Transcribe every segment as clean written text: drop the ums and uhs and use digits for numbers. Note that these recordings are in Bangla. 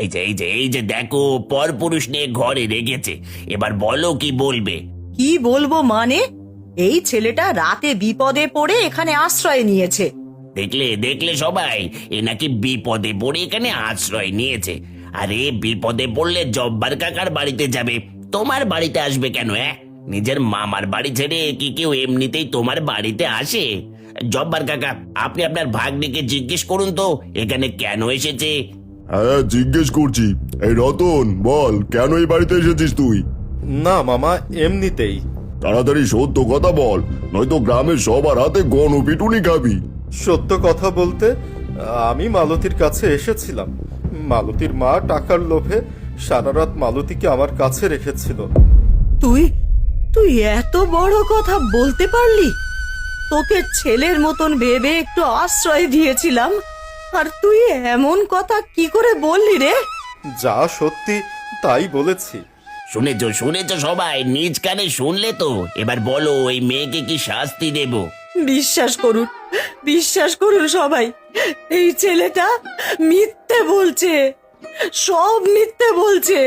এই যে দেখো, পরপুরুষ নিয়ে ঘরে রেখেছে। এবার বলো কি বলবে? কি বলবো মানে? এই ছেলেটা রাতে বিপদে পড়ে এখানে আশ্রয় নিয়েছে। দেখলে দেখলে সবাই, এ নাকি বিপদে পড়ে এখানে আশ্রয় নিয়েছে। আরে বিপদে পড়লে জব্বার কাকার বাড়িতে যাবে, তোমার বাড়িতে আসবে কেন? নিজের মামার বাড়ি ছেড়ে কি কেউ এমনিতেই তোমার বাড়িতে আসে? জব্বার কাকা, আপনি আপনার ভাগ্নিকে জিজ্ঞেস করুন তো এখানে কেন এসেছে। হ্যাঁ, জিজ্ঞেস করছি। এই রতন, বল কেন এই বাড়িতে এসেছিস তুই? না মামা, এমনিতেই। তাড়াতাড়ি সত্য কথা বল, নয়তো গ্রামের সবার হাতে গণপিটুনি খাবি। সত্য কথা বলতে, আমি মালতীর কাছে এসেছিলাম। মালতীর মা টাকার লোভে সারা রাত মালতীকে আমার কাছে রেখেছিল। তুই তুই এত বড় কথা বলতে পারলি? তোকে ছেলের মতন ভেবে একটু আশ্রয় দিয়েছিলাম, আর তুই এমন কথা কি করে বললি রে? যা সত্যি তাই বলেছি। শুনেছ সবাই, নিজ কানে শুনলে তো। এবার বলো এই মেয়েকে কি শাস্তি দেব? বিশ্বাস করুন সবাই, এই ছেলেটা মিথ্যে বলছে, সব মিথ্যে বলছে।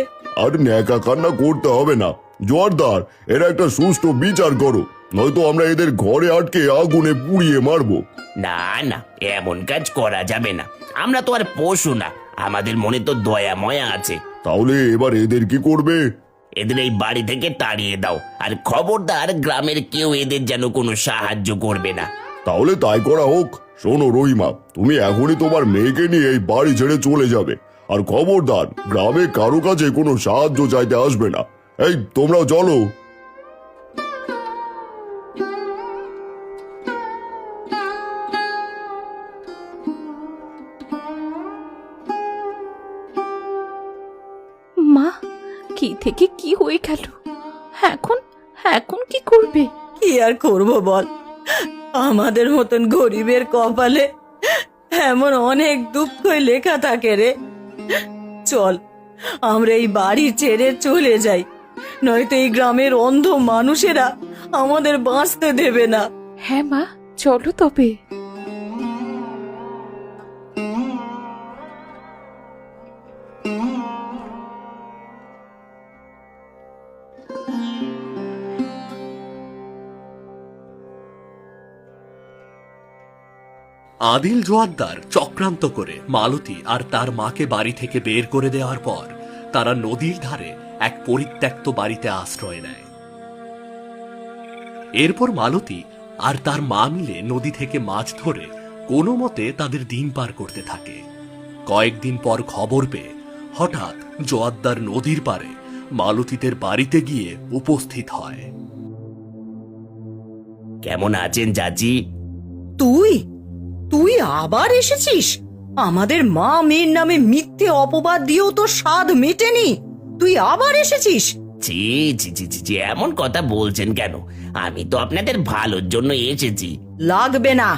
আর ন্যাকা কান্না করতে হবে না জোয়ারদার, এরা একটা সুষ্ঠু বিচার করো, নয়তো আমরা এদের ঘরে আটকে আগুনে পুড়িয়ে মারবো। না না, এমন কাজ করা যাবে না। আমরা তো আর পশু না, আমাদের মনে তো দয়া ময়া আছে। তাহলে এবার এদের কি করবে? এদের এই বাড়ি থেকে তাড়িয়ে দাও, আর খবরদার গ্রামের কেউ এদের যেন কোনো সাহায্য করবে না। তাহলে তাই করা হোক। শোনো রহিমা, তুমি এখনই তোমার মেয়েকে নিয়ে এই বাড়ি ছেড়ে চলে যাবে, আর খবরদার গ্রামে কারো কাছে কোনো সাহায্য চাইতে আসবে না। এই তোমরাও চলো। মা, কি থেকে কি হয়ে গেল? এখন এখন কি করবে? কি আর করব বল, আমাদের মতন গরিবের কপালে এমন অনেক দুঃখই লেখা থাকে রে। চল আমরা এই বাড়ি ছেড়ে চলে যাই, নয়তো এই গ্রামের অন্ধ মানুষেরা আমাদের বাঁচতে দেবে না। হ্যাঁ মা, চলো তবে। আদিল জোয়ারদার চক্রান্ত করে মালতী আর তার মাকে বাড়ি থেকে বের করে দেওয়ার পর তারা নদীর ধারে এক পরিত্যক্ত বাড়িতে আশ্রয় নেয়। এরপর মালতী আর তার মা মিলে নদী থেকে মাছ ধরে কোনো মতে তাদের দিন পার করতে থাকে। কয়েকদিন পর খবর পেয়ে হঠাৎ জোয়ারদার নদীর পারে মালতীদের বাড়িতে গিয়ে উপস্থিত হয়। কেমন আছেন চাচি? তুই তুই আবার এসেছিস? আমাদের মা মেয়ের নামে মিথ্যে অপবাদ দিয়েও তো স্বাদ মেটেনি, তুই আবার এসেছিস? ছি ছি ছি ছি ছি, এমন কথা বলছেন কেন? আমি তো আপনাদের ভালোর জন্য এসেছি। লাগবে না,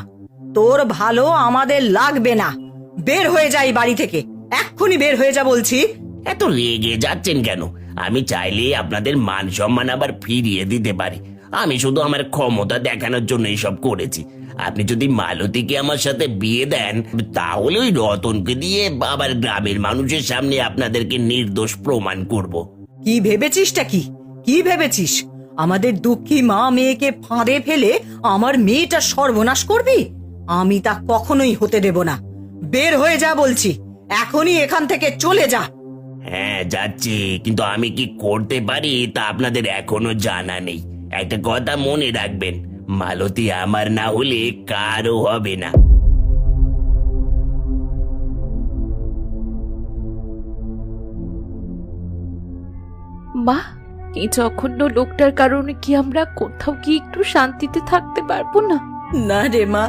তোর ভালো আমাদের লাগবে না। বের হয়ে যাই বাড়ি থেকে, এক্ষুনি বের হয়ে যা বলছি। এত রেগে যাচ্ছেন কেন? আমি চাইলে আপনাদের মান সম্মান আবার ফিরিয়ে দিতে পারি। আমি শুধু আমার ক্ষমতা দেখানোর জন্য এসব করেছি। আপনি যদি মালতীকে আমার সাথে বিয়ে দেন, তাহলে ওই রতনকে দিয়ে আবার গ্রামের মানুষের সামনে আপনাদেরকে নির্দোষ প্রমাণ করব। কি ভেবেছিসটা কি ভেবেছিস? আমাদের দুঃখী মা মেয়েকে ফাঁদে ফেলে আমার মেয়েটা সর্বনাশ করবি? আমি তা কখনোই হতে দেব না। বের হয়ে যা বলছি, এখনই এখান থেকে চলে যা। হ্যাঁ যাচ্ছি, কিন্তু আমি কি করতে পারি তা আপনাদের এখনো জানা নেই। একটা কথা মনে রাখবেন, মালতী আমার না হলে কারও হবে না। মা, এই জঘন্য লোকটার কারণে কি আমরা কোথাও গিয়ে একটু শান্তিতে থাকতে পারবো না? না রে মা,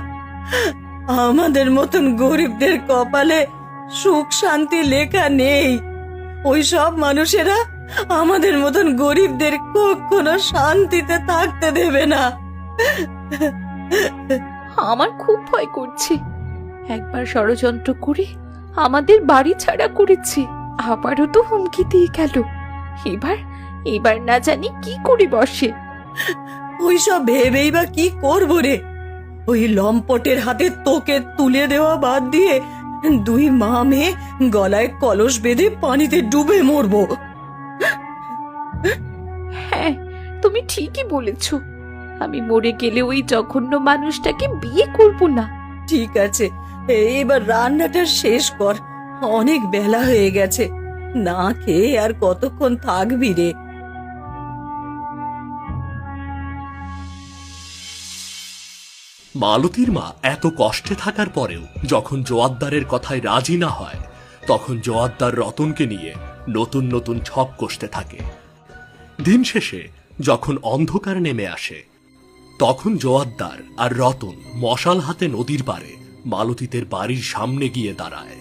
আমাদের মতন গরিবদের কপালে সুখ শান্তি লেখা নেই। ওই সব মানুষেরা আমাদের মতন গরিবদের কখনো শান্তিতে থাকতে দেবে না। আমার খুব ভয় করছে। একবার ষড়যন্ত্র করে আমাদের বাড়ি ছাড়া করেছে, আবারও তো হুমকি দিয়ে গেল। এবার এবার না জানি কি করে বসে। ওই সব ভেবেই বা কি করবো রে? ওই লম্পটের হাতে তোকে তুলে দেওয়া বাদ দিয়ে দুই মা মেয়ে গলায় কলস বেঁধে পানিতে ডুবে মরবো। হ্যাঁ, তুমি ঠিকই বলেছ। আমি মরে গেলে ওই জঘন্য মানুষটাকে বিয়ে করব না। ঠিক আছে, এবার রান্নাটা শেষ কর, অনেক বেলা হয়ে গেছে। না খেয়ে আর কতক্ষণ থাকবি রে? মালতীর মা এত কষ্টে থাকার পরেও যখন জোয়াদ্দারের কথায় রাজি না হয়, তখন জোয়াদ্দার রতনকে নিয়ে নতুন নতুন ছক কষতে থাকে। দিন শেষে যখন অন্ধকার নেমে আসে, তখন জোয়াদ্দার আর রতন মশাল হাতে নদীর পাড়ে মালতীদের বাড়ির সামনে গিয়ে দাঁড়ায়।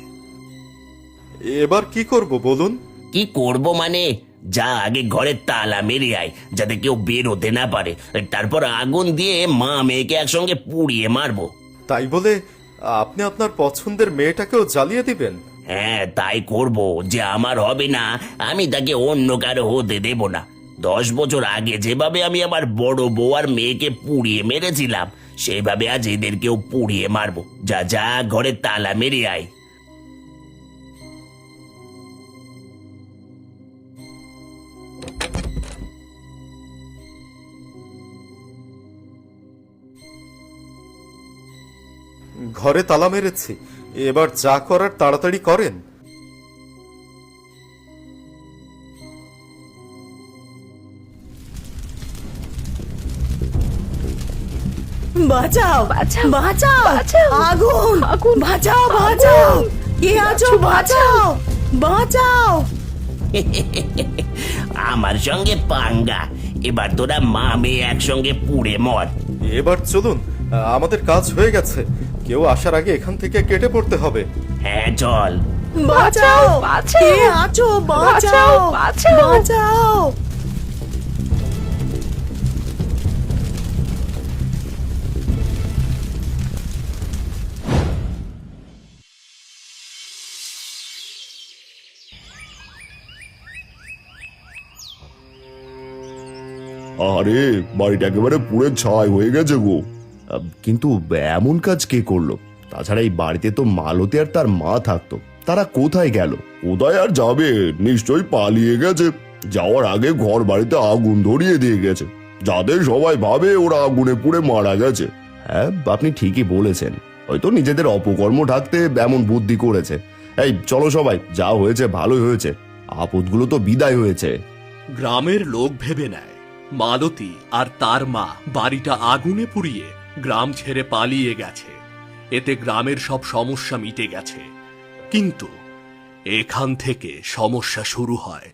এবার কি করব বলুন? কি করব মানে, যা আগে ঘরের তালা মেরে আয়, যাতে কেউ বেরোতে না পারে। তারপর আগুন দিয়ে মা মেয়েকে একসঙ্গে পুড়িয়ে মারবো। তাই বলে আপনি আপনার পছন্দের মেয়েটাকেও জ্বালিয়ে দিবেন? হ্যাঁ, তাই করব। যে আমার হবে না, আমি তাকে অন্য কারো হতে দেব না। 10 বছর আগে যেভাবে আমি আমার বড় বউ আর মেয়েকে পুড়িয়ে মেরেছিলাম, সেইভাবে আজ এদেরকেও পুড়িয়ে মারবো। যা যা ঘরে তালা মেরে আয়। ঘরে তালা মেরেছি, এবার যা করার তাড়াতাড়ি করেন। বাঁচাও, বাঁচাও, বাঁচাও, বাঁচাও। আগুন, আগুন, বাঁচাও, আগুন। বাঁচাও, কে আছো? বাঁচাও, বাঁচাও, বাঁচাও। আমার সঙ্গে পাঙ্গা, এবার তোরা মা মেয়ে একসঙ্গে পুড়ে মর। এবার চলুন, আমাদের কাজ হয়ে গেছে। কেউ আসার আগে এখান থেকে কেটে পড়তে হবে। হ্যাঁ, চল। বাঁচাও, বাঁচাও, কে আছো? বাঁচাও, বাঁচাও, বাঁচাও। আরে বাড়িটা একেবারে পুড়ে ছাই হয়ে গেছে গো। কিন্তু এমন কাজ কে করলো? তাছাড়া এই বাড়িতে তো মালতী আর তার মা থাকতো, তারা কোথায় গেল? কোথায় আর যাবে, নিশ্চয়ই পালিয়ে গেছে। যাওয়ার আগে ঘর বাড়িতে আগুন ধরিয়ে দিয়ে গেছে, যাতে সবাই ভাবে ওরা আগুনে পুড়ে মারা গেছে। হ্যাঁ, আপনি ঠিকই বলেছেন, হয়তো নিজেদের অপকর্ম ঢাকতে এমন বুদ্ধি করেছে। এই চলো সবাই, যা হয়েছে ভালোই হয়েছে, আপদগুলো তো বিদায় হয়েছে। গ্রামের লোক ভেবে নেয় মালতী আর তার মা বাড়িটা আগুনে পুড়িয়ে গ্রাম ছেড়ে পালিয়ে গেছে। এতে গ্রামের সব সমস্যা মিটে গেছে। কিন্তু এখান থেকে সমস্যা শুরু হয়।